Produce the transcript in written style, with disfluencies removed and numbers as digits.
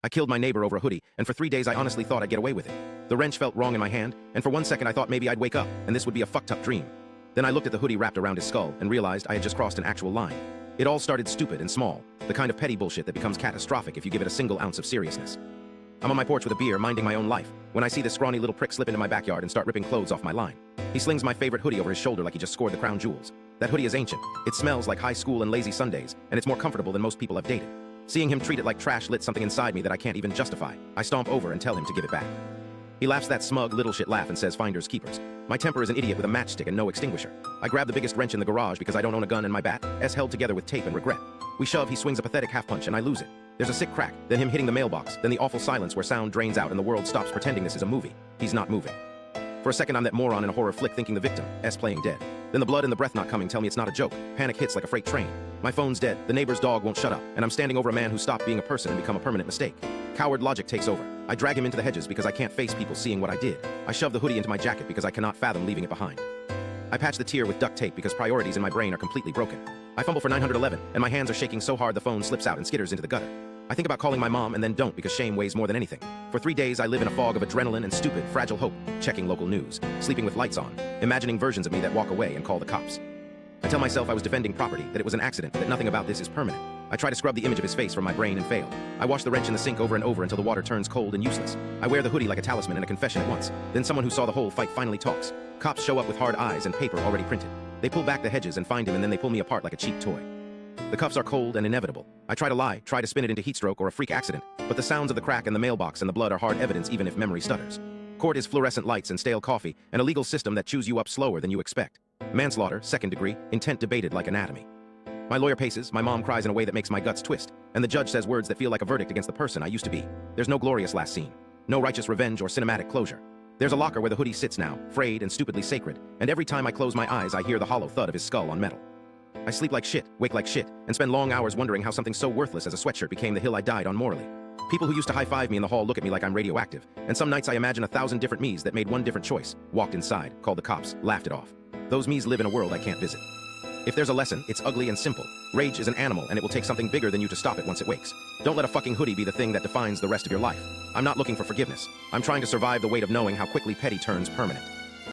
I killed my neighbor over a hoodie, and for 3 days I honestly thought I'd get away with it. The wrench felt wrong in my hand, and for 1 second I thought maybe I'd wake up, and this would be a fucked up dream. Then I looked at the hoodie wrapped around his skull, and realized I had just crossed an actual line. It all started stupid and small, the kind of petty bullshit that becomes catastrophic if you give it a single ounce of seriousness. I'm on my porch with a beer, minding my own life, when I see this scrawny little prick slip into my backyard and start ripping clothes off my line. He slings my favorite hoodie over his shoulder like he just scored the crown jewels. That hoodie is ancient, it smells like high school and lazy Sundays, and it's more comfortable than most people I've dated. Seeing him treat it like trash lit something inside me that I can't even justify. I stomp over and tell him to give it back. He laughs that smug little shit laugh and says finders keepers. My temper is an idiot with a matchstick and no extinguisher. I grab the biggest wrench in the garage because I don't own a gun and my bat, held together with tape and regret. We shove, he swings a pathetic half punch and I lose it. There's a sick crack, then him hitting the mailbox, then the awful silence where sound drains out and the world stops pretending this is a movie. He's not moving. For a second I'm that moron in a horror flick thinking the victim, playing dead. Then the blood and the breath not coming tell me it's not a joke. Panic hits like a freight train. My phone's dead, the neighbor's dog won't shut up, and I'm standing over a man who stopped being a person and become a permanent mistake. Coward logic takes over. I drag him into the hedges because I can't face people seeing what I did. I shove the hoodie into my jacket because I cannot fathom leaving it behind. I patch the tear with duct tape because priorities in my brain are completely broken. I fumble for 911, and my hands are shaking so hard the phone slips out and skitters into the gutter. I think about calling my mom and then don't because shame weighs more than anything. For 3 days I live in a fog of adrenaline and stupid, fragile hope, checking local news, sleeping with lights on, imagining versions of me that walk away and call the cops. I tell myself I was defending property, that it was an accident, that nothing about this is permanent. I try to scrub the image of his face from my brain and fail. I wash the wrench in the sink over and over until the water turns cold and useless. I wear the hoodie like a talisman and a confession at once. Then someone who saw the whole fight finally talks. Cops show up with hard eyes and paper already printed. They pull back the hedges and find him and then they pull me apart like a cheap toy. The cuffs are cold and inevitable. I try to lie, try to spin it into heat stroke or a freak accident, but the sounds of the crack and the mailbox and the blood are hard evidence even if memory stutters. Court is fluorescent lights and stale coffee, and a legal system that chews you up slower than you expect. Manslaughter, second degree, intent debated like anatomy. My lawyer paces, my mom cries in a way that makes my guts twist, and the judge says words that feel like a verdict against the person I used to be. There's no glorious last scene, no righteous revenge or cinematic closure. There's a locker where the hoodie sits now, frayed and stupidly sacred, and every time I close my eyes I hear the hollow thud of his skull on metal. I sleep like shit, wake like shit, and spend long hours wondering how something so worthless as a sweatshirt became the hill I died on morally. People who used to high-five me in the hall look at me like I'm radioactive, and some nights I imagine 1,000 different me's that made one different choice, walked inside, called the cops, laughed it off. Those me's live in a world I can't visit. If there's a lesson, it's ugly and simple. Rage is an animal, and it will take something bigger than you to stop it once it wakes. Don't let a fucking hoodie be the thing that defines the rest of your life. I'm not looking for forgiveness. I'm trying to survive the weight of knowing how quickly petty turns permanent.